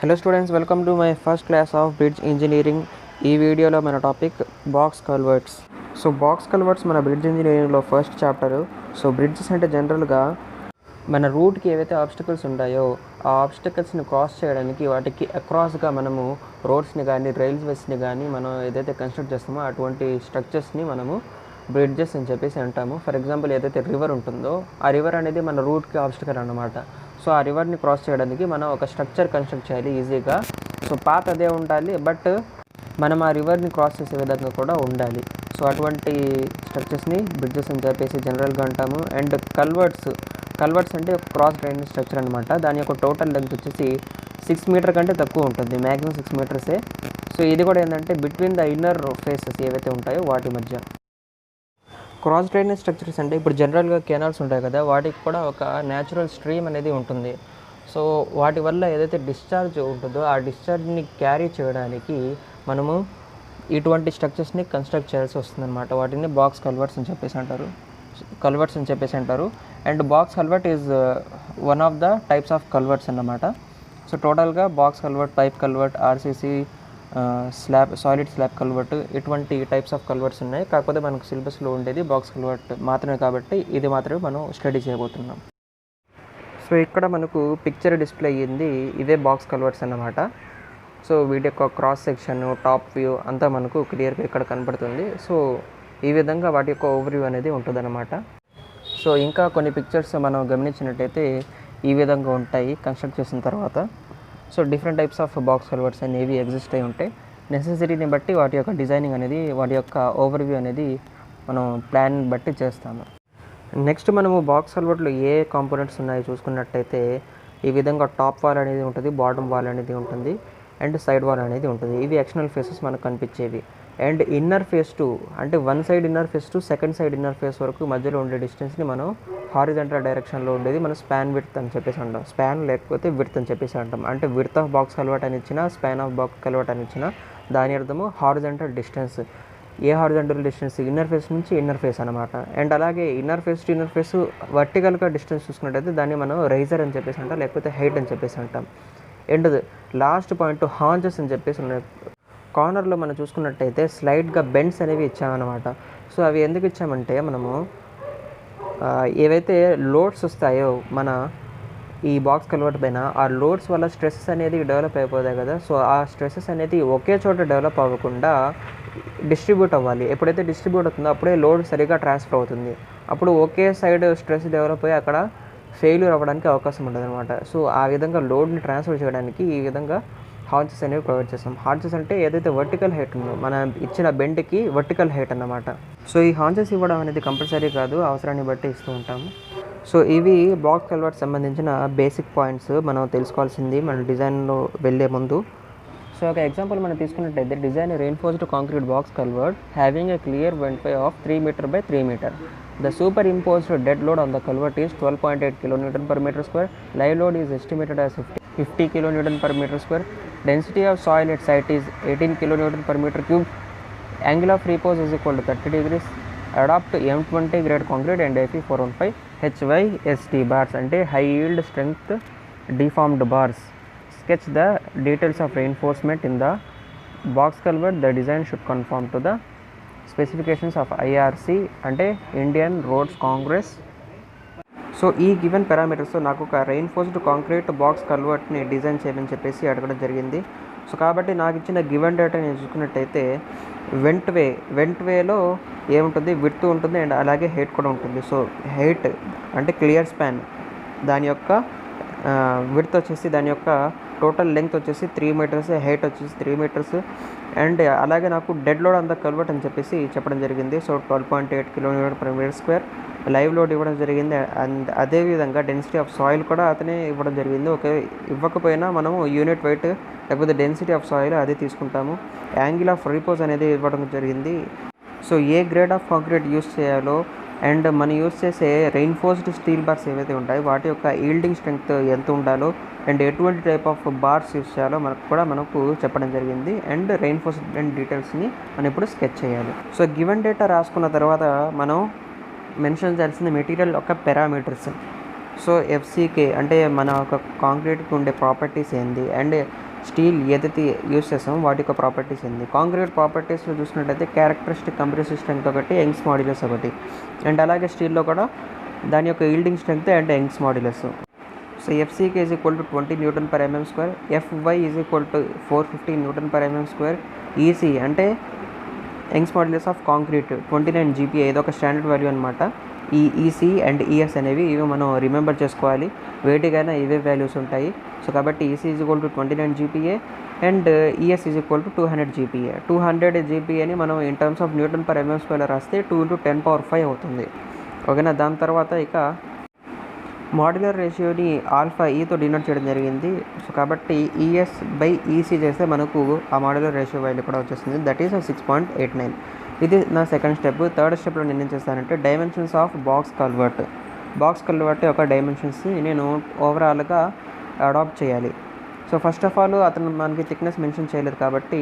Hello students, welcome to my first class of bridge engineering. ఈ వీడియోలో మన topic box culverts. So box culverts మన bridge ఇంజనీరింగ్లో first chapter. So bridges అంటే జనరల్గా మన రూట్కి ఏవైతే ఆబ్స్టికల్స్ ఉంటాయో ఆ ఆబ్స్టికల్స్ని క్రాస్ చేయడానికి వాటికి అక్రాస్గా మనము రోడ్స్ని కానీ రైల్వేస్ని కానీ మనం ఏదైతే కన్స్ట్రక్ట్ చేస్తామో అటువంటి స్ట్రక్చర్స్ని మనము బ్రిడ్జెస్ అని చెప్పేసి అంటాము. ఫర్ ఎగ్జాంపుల్ ఏదైతే రివర్ ఉంటుందో ఆ రివర్ అనేది మన రూట్కి ఆబ్స్టికల్ అన్నమాట. సో ఆ రివర్ని క్రాస్ చేయడానికి మనం ఒక స్ట్రక్చర్ కన్స్ట్రక్ట్ చేయాలి ఈజీగా. సో పాత్ అదే ఉండాలి, బట్ మనం ఆ రివర్ని క్రాస్ చేసే విధంగా కూడా ఉండాలి. సో అటువంటి స్ట్రక్చర్స్ని బ్రిడ్జెస్ అని చెప్పేసి జనరల్గా అంటాము. అండ్ కల్వర్ట్స్ అంటే ఒక క్రాస్ డ్రైనేజ్ స్ట్రక్చర్ అనమాట. దాని యొక్క టోటల్ లెంగ్త్ వచ్చేసి 6 మీటర్ కంటే తక్కువ ఉంటుంది, మ్యాక్సిమం 6 మీటర్సే. సో ఇది కూడా ఏంటంటే బిట్వీన్ ద ఇన్నర్ ఫేసెస్ ఏవైతే ఉంటాయో వాటి మధ్య. క్రాస్ డ్రైనేజ్ స్ట్రక్చర్స్ అంటే ఇప్పుడు జనరల్గా కెనాల్స్ ఉంటాయి కదా, వాటికి కూడా ఒక న్యాచురల్ స్ట్రీమ్ అనేది ఉంటుంది. సో వాటి వల్ల ఏదైతే డిశ్చార్జ్ ఉంటుందో ఆ డిశ్చార్జ్ని క్యారీ చేయడానికి మనము ఇటువంటి స్ట్రక్చర్స్ని కన్స్ట్రక్ట్ చేయాల్సి వస్తుందన్నమాట. వాటిని బాక్స్ కల్వర్ట్స్ అని చెప్పేసి అంటారు. And box culvert is one of the types of culverts అన్నమాట. సో టోటల్గా box culvert, pipe culvert, RCC, solid slab culvert, ఇటువంటి టైప్స్ ఆఫ్ కల్వర్ట్స్ ఉన్నాయి. కాకపోతే మనకు సిలబస్లో ఉండేది బాక్స్ కల్వర్ట్ మాత్రమే కాబట్టి ఇది మాత్రమే మనం స్టడీ చేయబోతున్నాం. సో ఇక్కడ మనకు పిక్చర్ డిస్ప్లే అయ్యింది, ఇదే బాక్స్ కల్వర్ట్స్ అన్నమాట. సో వీటి యొక్క క్రాస్ సెక్షన్, టాప్ వ్యూ అంతా మనకు క్లియర్గా ఇక్కడ కనపడుతుంది. సో ఈ విధంగా వాటి యొక్క ఓవర్ వ్యూ అనేది ఉంటుందన్నమాట. సో ఇంకా కొన్ని పిక్చర్స్ మనం గమనించినట్టయితే ఈ విధంగా ఉంటాయి కన్స్ట్రక్ట్ చేసిన తర్వాత. So different types of box culverts అనేవి ఎగ్జిస్ట్ అయి ఉంటాయి. నెసెసిటీని బట్టి వాటి యొక్క డిజైనింగ్ అనేది, వాటి యొక్క ఓవర్ వ్యూ అనేది మనం ప్లాన్ బట్టి చేస్తాము. నెక్స్ట్ మనము బాక్స్ కల్వర్ట్లో ఏ కాంపోనెంట్స్ ఉన్నాయో చూసుకున్నట్టయితే ఈ విధంగా టాప్ వాల్ అనేది ఉంటుంది, బాటమ్ వాల్ అనేది ఉంటుంది, అండ్ సైడ్ వాల్ అనేది ఉంటుంది. ఇవి ఎక్స్టర్నల్ ఫేసెస్ మనకు కనిపించేవి. అండ్ ఇన్నర్ ఫేస్ టు, అంటే one side inner face to second side inner face వరకు మధ్యలో ఉండే డిస్టెన్స్ని మనం హారిజంటల్ డైరెక్షన్లో ఉండేది మనం స్పాన్ విడ్త్ అని చెప్పేసి అంటాం. స్పాన్ లేకపోతే విడ్త్ అని చెప్పేసి అంటాం. అంటే విడ్త్ ఆఫ్ బాక్స్ కల్వర్ట్ అని ఇచ్చినా, స్పాన్ ఆఫ్ బాక్స్ కల్వర్ట్ అని ఇచ్చినా దాని అర్థము హారిజంటల్ డిస్టెన్స్. ఏ హారిజంటల్ డిస్టెన్స్? ఇన్నర్ ఫేస్ నుంచి ఇన్నర్ ఫేస్ అనమాట. అండ్ అలాగే inner face to inner face వర్టికల్గా డిస్టెన్స్ చూసుకున్నట్టయితే దాన్ని మనం రైజర్ అని చెప్పేసి అంటాం, లేకపోతే హైట్ అని చెప్పేసి అంటాం. అండ్ లాస్ట్ పాయింట్ హాంచెస్ అని చెప్పేసి ఉన్నాయి. కార్నర్లో మనం చూసుకున్నట్టయితే స్లైడ్గా బెండ్స్ అనేవి ఇచ్చామన్నమాట. సో అవి ఎందుకు ఇచ్చామంటే మనము ఏవైతే లోడ్స్ వస్తాయో మన ఈ బాక్స్ కల్వర్ట్ పైన, ఆ లోడ్స్ వల్ల స్ట్రెస్సెస్ అనేది డెవలప్ అయిపోతాయి కదా. సో ఆ స్ట్రెస్సెస్ అనేది ఒకే చోట డెవలప్ అవ్వకుండా డిస్ట్రిబ్యూట్ అవ్వాలి. ఎప్పుడైతే డిస్ట్రిబ్యూట్ అవుతుందో అప్పుడే లోడ్ సరిగా ట్రాన్స్ఫర్ అవుతుంది. అప్పుడు ఒకే సైడ్ స్ట్రెస్ డెవలప్ అయ్యి అక్కడ ఫెయిల్యూర్ అవ్వడానికి అవకాశం ఉంటుంది అనమాట. సో ఆ విధంగా లోడ్ని ట్రాన్స్ఫర్ చేయడానికి ఈ విధంగా హాంచెస్ అనేవి ప్రొవైడ్ చేస్తాం. హాంచెస్ అంటే ఏదైతే వర్టికల్ హైట్ ఉందో మన ఇచ్చిన బెండ్కి వర్టికల్ హైట్ అన్నమాట. సో ఈ హాంచెస్ ఇవ్వడం అనేది కంపల్సరీ కాదు, అవసరాన్ని బట్టి ఇస్తూ ఉంటాము. సో ఇవి బాక్స్ కల్వర్ట్ సంబంధించిన బేసిక్ పాయింట్స్ మనం తెలుసుకోవాల్సింది మన డిజైన్లో వెళ్ళే ముందు. సో ఒక ఎగ్జాంపుల్ మనం తీసుకున్నట్టయితే design reinforced concrete box culvert having a clear ventway of 3 meter by 3 meter. The superimposed dead load on the culvert is 12.8 kN per meter square. Live load is estimated as 50 kN per meter square. Density of soil at site is 18 kN per meter cube. Angle of repose is equal to 30 degrees. Adopt M20 grade concrete and Fe 415 HYSD bars అంటే high yield strength deformed bars. Sketch the details of reinforcement in the box culvert. The design should conform to the specifications of IRC అంటే Indian roads Congress. So ఈ given పారామీటర్స్తో నాకు ఒక reinforced concrete box కల్వర్ట్ని design చేయమని చెప్పేసి అడగడం జరిగింది. So కాబట్టి నాకు ఇచ్చిన గివెన్ డేటా నేను చూసుకున్నట్టయితే వెంట్వేలో ఏముంటుంది? విడ్త్ ఉంటుంది అండ్ అలాగే హైట్ కూడా ఉంటుంది. సో హైట్ అంటే క్లియర్ స్పాన్, దాని యొక్క విడ్త్ వచ్చేసి దాని యొక్క టోటల్ లెంగ్త్ వచ్చేసి 3 మీటర్స్, హైట్ వచ్చేసి 3 మీటర్స్. అండ్ అలాగే నాకు dead load on the culvert అని చెప్పేసి చెప్పడం జరిగింది. So 12.8 kN per meter square live load ఇవ్వడం జరిగింది. అండ్ అదేవిధంగా డెన్సిటీ ఆఫ్ సాయిల్ కూడా అతనే ఇవ్వడం జరిగింది. ఓకే, ఇవ్వకపోయినా మనము యూనిట్ వెయిట్ లేకపోతే డెన్సిటీ ఆఫ్ సాయిల్ అదే తీసుకుంటాము. యాంగిల్ ఆఫ్ రిపోజ్ అనేది ఇవ్వడం జరిగింది. So A grade of concrete use చేయాలో అండ్ మనం యూస్ చేసే రెయిన్ఫోర్స్డ్ స్టీల్ బార్స్ ఏవైతే ఉంటాయో వాటి యొక్క ఈల్డింగ్ స్ట్రెంగ్త్ ఎంత ఉండాలో అండ్ ఎటువంటి టైప్ ఆఫ్ బార్స్ యూస్ చేయాలో మనకు చెప్పడం జరిగింది. అండ్ రెయిన్ఫోర్స్మెంట్ డీటెయిల్స్ని మనం ఇప్పుడు స్కెచ్ చేయాలి. సో గివెన్ డేటా రాసుకున్న తర్వాత మనం మెన్షన్ చేయాల్సిన మెటీరియల్ యొక్క పారామీటర్స్. సో ఎఫ్సీకే అంటే మన ఒక కాంక్రీట్కి ఉండే ప్రాపర్టీస్ ఏంది, అండ్ స్టీల్ ఏదైతే యూస్ చేస్తామో వాటి యొక్క ప్రాపర్టీస్ ఏంది. కాంక్రీట్ ప్రాపర్టీస్లో చూసినట్టయితే క్యారెక్టరిస్టిక్ కంప్రెసివ్ స్ట్రెంగ్త్ ఒకటి, యంగ్స్ మాడ్యులస్ ఒకటి. అండ్ అలాగే స్టీల్లో కూడా దాని యొక్క yielding strength and Young's modulus. So FCK is equal to 20 Nm/mm², FY is equal to 450 Nm/mm². EC అంటే Young's modulus of concrete 29 GPa, ఇది ఒక స్టాండర్డ్ వాల్యూ అనమాట. ఈ ఈసీ అండ్ ఈఎస్ అనేవి ఇవి మనం రిమెంబర్ చేసుకోవాలి. వేటికైనా ఇవే వాల్యూస్ ఉంటాయి. సో కాబట్టి EC is equal to 29 GPa and ES is equal to 200 GPa. 200 GPaని మనం ఇన్ టర్మ్స్ ఆఫ్ Nm/mm² రాస్తే 2 × 10⁵ అవుతుంది. ఓకేనా. దాని తర్వాత ఇక మాడ్యులర్ రేషియోని ఆల్ఫా ఈతో డినోట్ చేయడం జరిగింది. సో కాబట్టి ఈఎస్ బై ఈసీ చేస్తే మనకు ఆ మాడ్యులర్ రేషియో వాల్యూ కూడా వచ్చేస్తుంది. That is 6.89. ఇది నా సెకండ్ స్టెప్. థర్డ్ స్టెప్లో నేను ఏం చేస్తానంటే dimensions of box culvert. Box culvert యొక్క డైమెన్షన్స్ని నేను ఓవరాల్గా అడాప్ట్ చేయాలి. సో ఫస్ట్ ఆఫ్ ఆల్ అతను మనకి థిక్నెస్ మెన్షన్ చేయలేదు కాబట్టి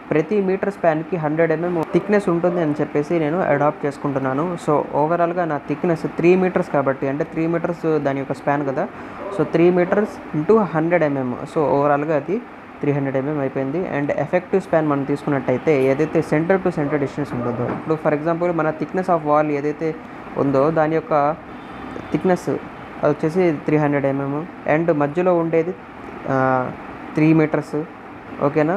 ప్రతి మీటర్ స్పాన్కి 100 mm థిక్నెస్ ఉంటుంది అని చెప్పేసి నేను అడాప్ట్ చేసుకుంటున్నాను. సో ఓవరాల్గా నా థిక్నెస్ 3 మీటర్స్ కాబట్టి, అంటే 3 మీటర్స్ దాని యొక్క స్పాన్ కదా. So 3 metres into 100 mm. So ఓవరాల్గా అది 300 mm అయిపోయింది. అండ్ ఎఫెక్టివ్ స్పాన్ మనం తీసుకున్నట్టయితే ఏదైతే సెంటర్ టు సెంటర్ డిస్టెన్స్ ఉంటుందో, ఇప్పుడు ఫర్ ఎగ్జాంపుల్ మన థిక్నెస్ ఆఫ్ వాల్ ఏదైతే ఉందో దాని యొక్క థిక్నెస్ అది వచ్చేసి 300 mm అండ్ మధ్యలో ఉండేది 3 మీటర్స్. ఓకేనా.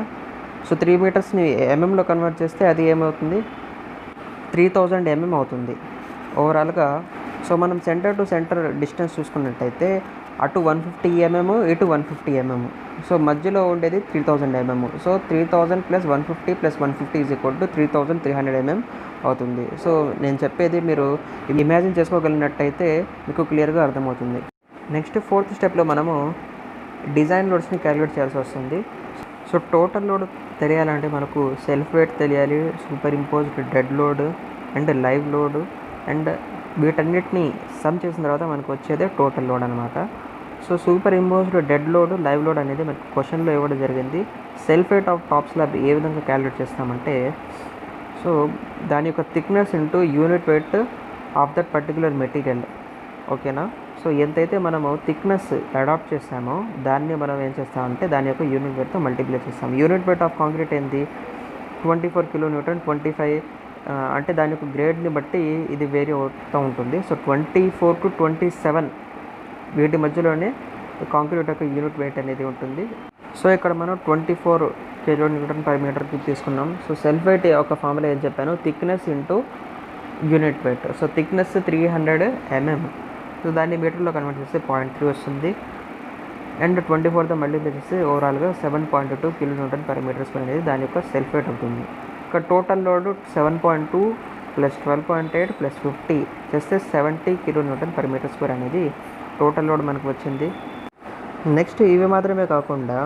సో 3 మీటర్స్ని ఎంఎంలో కన్వర్ట్ చేస్తే అది ఏమవుతుంది, 3000 mm అవుతుంది ఓవరాల్గా. సో మనం సెంటర్ టు సెంటర్ డిస్టెన్స్ చూసుకున్నట్టయితే అటు 150 mm ఇటు 150 mm. సో మధ్యలో ఉండేది 3000 mm. So 3000 + 150 + 150 is equal to 3300 mm అవుతుంది. సో నేను చెప్పేది మీరు ఇమాజిన్ చేసుకోగలిగినట్టయితే మీకు క్లియర్గా అర్థమవుతుంది. నెక్స్ట్ ఫోర్త్ స్టెప్లో మనము డిజైన్ లోడ్స్ని క్యాలిక్యులేట్ చేయాల్సి వస్తుంది. సో టోటల్ లోడ్ తెలియాలంటే మనకు సెల్ఫ్ వెయిట్ తెలియాలి, superimposed dead load and live load, and వీటన్నిటిని సమ్ చేసిన తర్వాత మనకు వచ్చేదే టోటల్ లోడ్ అనమాట. So superimposed dead load, live load అనేది మనకు క్వశ్చన్లో ఇవ్వడం జరిగింది. Self weight of top slab ఏ విధంగా క్యాలిక్యులేట్ చేస్తామంటే, సో దాని యొక్క thickness into unit weight of that particular material. ఓకేనా. సో ఎంతైతే మనము థిక్నెస్ అడాప్ట్ చేస్తామో దాన్ని మనం ఏం చేస్తామంటే దాని యొక్క యూనిట్ వెయిట్తో మల్టిప్లై చేస్తాం. యూనిట్ వెయిట్ ఆఫ్ కాంక్రీట్ ఏంటి, 24 kN, 25 అంటే దాని యొక్క గ్రేడ్ని బట్టి ఇది వేరీ అవుతూ ఉంటుంది. సో 24 to 27 వీటి మధ్యలోనే కాంక్రీట్ యొక్క యూనిట్ వెయిట్ అనేది ఉంటుంది. సో ఇక్కడ మనం 24 kN/m³ తీసుకున్నాం. సో సెల్ఫ్ వెయిట్ ఒక ఫార్ములా ఏం చెప్పాను, thickness into unit wait. So thickness 300 mm. So దాన్ని మీటర్లో కన్వర్ట్ చేస్తే 0.3 వస్తుంది. అండ్ 24తో మల్టిప్లై చేస్తే ఓవరాల్గా 7.2 kN/m² అనేది దాని యొక్క సెల్ఫ్ వెయిట్ అవుతుంది. ఇక్కడ టోటల్ లోడ్ 7.2 + 12.8 + 50 చేస్తే 70 kN/m² అనేది టోటల్ లోడ్ మనకు వచ్చింది. నెక్స్ట్ ఇవి మాత్రమే కాకుండా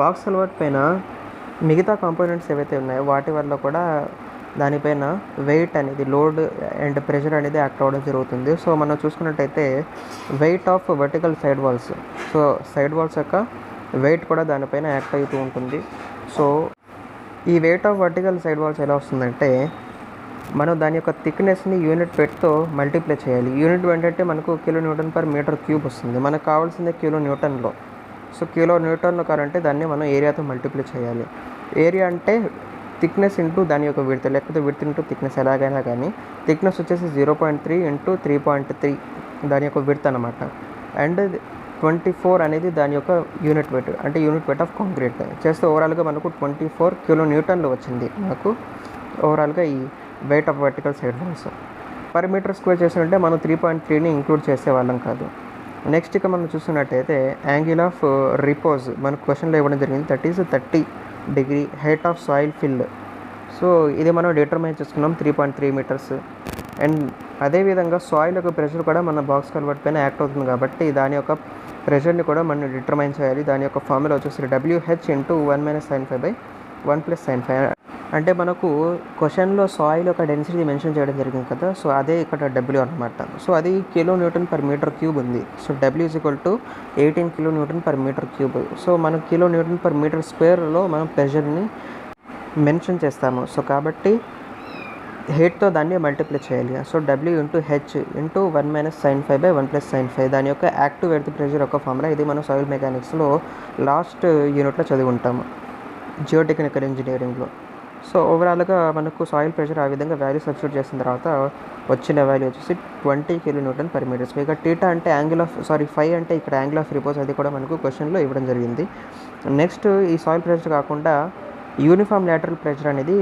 బాక్స్ కల్వర్ట్ పైన మిగతా కాంపోనెంట్స్ ఏవైతే ఉన్నాయో వాటి వల్ల కూడా దానిపైన వెయిట్ అనేది, లోడ్ అండ్ ప్రెషర్ అనేది యాక్ట్ అవ్వడం జరుగుతుంది. సో మనం చూసుకున్నట్టయితే weight of vertical side walls, so side walls యొక్క వెయిట్ కూడా దానిపైన యాక్ట్ అవుతూ ఉంటుంది. సో ఈ weight of vertical side walls ఎలా వస్తుందంటే మనం దాని యొక్క థిక్నెస్ని యూనిట్ వెయిట్తో మల్టిప్లై చేయాలి. యూనిట్ వెయిట్ అంటే మనకు kN/m³ వస్తుంది. మనకు కావాల్సిందే కిలోన్యూటన్లో. సో కిలోన్యూటన్లో కావాలంటే దాన్ని మనం ఏరియాతో మల్టిప్లై చేయాలి. ఏరియా అంటే థిక్నెస్ ఇంటూ దాని యొక్క విడ్త్, లేకపోతే విడ్త్ ఇంటూ థిక్నెస్ ఎలాగైనా కానీ. థిక్నెస్ వచ్చేసి 0.3 × 3.3 దాని యొక్క విడ్త్ అనమాట. అండ్ 24 అనేది దాని యొక్క యూనిట్ వెయిట్, అంటే యూనిట్ వెయిట్ ఆఫ్ కాంక్రీట్ చేస్తే ఓవరాల్గా మనకు 24 kN వచ్చింది మనకు ఓవరాల్గా ఈ weight of vertical side walls. m² చేసినట్టే మనం 3.3ని ఇంక్లూడ్ చేసేవాళ్ళం కాదు. నెక్స్ట్ ఇక మనం చూస్తున్నట్టయితే యాంగిల్ ఆఫ్ రిపోజ్ మనకు క్వశ్చన్లో ఇవ్వడం జరిగింది. That is 30 degree. Height of soil fill, so ఇది మనం డిటర్మైన్ చేసుకున్నాం 3.3 మీటర్స్. అండ్ అదేవిధంగా సాయిల్ యొక్క ప్రెషర్ కూడా మన బాక్స్ కల్వర్ట్ పైన యాక్ట్ అవుతుంది కాబట్టి దాని యొక్క ప్రెషర్ని కూడా మనం డిటర్మైన్ చేయాలి. దాని యొక్క ఫార్ములా వచ్చేసి WH × 1 - sin⁵/1 + sin⁵. అంటే మనకు క్వశ్చన్లో సాయిల్ యొక్క డెన్సిటీ మెన్షన్ చేయడం జరిగింది కదా. సో అదే ఇక్కడ W అనమాట. సో అది kN/m³ ఉంది. So W = 18 kN/m³. సో మనం kN/m²లో మనం ప్రెషర్ని మెన్షన్ చేస్తాము. సో కాబట్టి హెయిట్తో దాన్ని మల్టిప్లై చేయాలి. So W into H into 1 - sin phi by 1 + sin phi దాని యొక్క యాక్టివ్ ఎర్త్ ప్రెషర్ యొక్క ఫార్ములా. ఇది మనం సాయిల్ మెకానిక్స్లో లాస్ట్ యూనిట్లో చదివి ఉంటాము, జియోటెక్నికల్ ఇంజనీరింగ్లో. సో ఓవరాల్గా మనకు సాయిల్ ప్రెషర్ ఆ విధంగా వాల్యూ సబ్స్టిట్యూట్ చేసిన తర్వాత వచ్చిన వాల్యూ వచ్చేసి 20 kN/m². ఇక టీటా అంటే ఫై అంటే ఇక్కడ యాంగిల్ ఆఫ్ రిపోజ్, అది కూడా మనకు క్వశ్చన్లో ఇవ్వడం జరిగింది. నెక్స్ట్ ఈ సాయిల్ ప్రెషర్ కాకుండా యూనిఫామ్ లాటరల్ ప్రెషర్ అనేది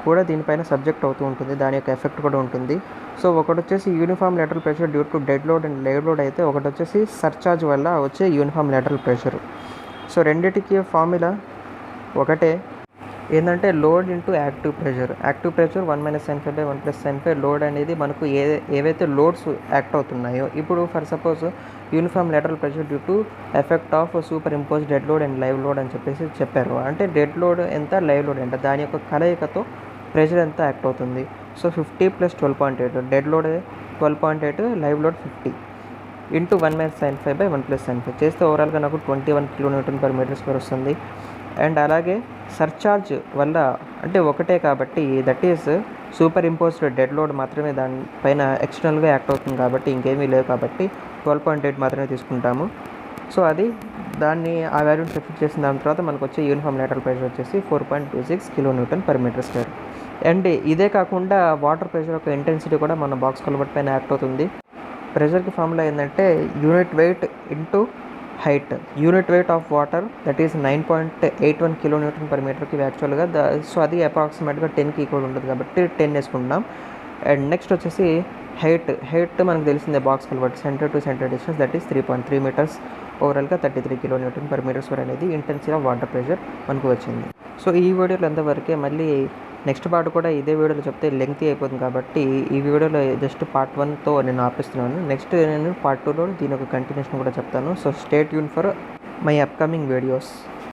కూడా దీనిపైన సబ్జెక్ట్ అవుతూ ఉంటుంది, దాని యొక్క ఎఫెక్ట్ కూడా ఉంటుంది. సో ఒకటి వచ్చేసి uniform lateral pressure due to dead load and live load అయితే, ఒకటి వచ్చేసి సర్చార్జ్ వల్ల వచ్చే యూనిఫామ్ లాటరల్ ప్రెషర్. సో రెండింటికి ఫార్ములా ఒకటే, ఏంటంటే load into active pressure. Active pressure 1 - sin phi by 1 + sin phi. Load అనేది మనకు ఏవైతే లోడ్స్ యాక్ట్ అవుతున్నాయో, ఇప్పుడు for suppose uniform lateral pressure due to effect of super impose dead load and live load అని చెప్పేసి చెప్పారు. అంటే డెడ్ లోడ్ ఎంత, లైవ్ లోడ్ ఎంత, దాని యొక్క కలయికతో ప్రెషర్ ఎంత యాక్ట్ అవుతుంది. So 50 + 12.8, dead load 12.8, live load 50 into 1 - sin phi by 1 + sin phi చేస్తే ఓవరాల్గా నాకు 21 kN/m² వస్తుంది. అండ్ అలాగే సర్చార్జ్ వల్ల అంటే ఒకటే కాబట్టి, that is super imposed dead load మాత్రమే దానిపైన ఎక్స్టర్నల్గా యాక్ట్ అవుతుంది కాబట్టి ఇంకేమీ లేవు కాబట్టి 12.8 మాత్రమే తీసుకుంటాము. సో అది దాన్ని ఆ వాల్యూని సబ్స్టిట్యూట్ చేసిన దాని తర్వాత మనకు వచ్చే యూనిఫామ్ లాటరల్ ప్రెషర్ వచ్చేసి 4.26 kN/m². అండ్ ఇదే కాకుండా వాటర్ ప్రెషర్ యొక్క ఇంటెన్సిటీ కూడా మన బాక్స్ కల్వర్ట్ పైన యాక్ట్ అవుతుంది. ప్రెషర్కి ఫార్ములా ఏంటంటే unit weight into height. Unit weight of water that is 9.81 kN/m యాక్చువల్గా. సో అది అప్రాక్సిమేట్గా 10కి ఈక్వల్ ఉంటుంది కాబట్టి 10 వేసుకుంటున్నాం. అండ్ నెక్స్ట్ వచ్చేసి హైట్ మనకు తెలిసిందే, box culvert centre to centre distance that is 3.3 metres. ఓవరాల్గా 33 kN/m² అనేది ఇంటెన్సిటీ ఆఫ్ వాటర్ ప్రెషర్ మనకు వచ్చింది. సో ఈ వీడియోలో ఎంతవరకే, మళ్ళీ నెక్స్ట్ పార్ట్ కూడా ఇదే వీడియోలో చెప్తే లెంగ్తీ అయిపోతుంది కాబట్టి ఈ వీడియోలో జస్ట్ పార్ట్ 1తో నేను ఆపిస్తున్నాను. నెక్స్ట్ నేను పార్ట్ 2లో దీని ఒక కంటిన్యూషన్ కూడా చెప్తాను. So stay tune for my upcoming videos.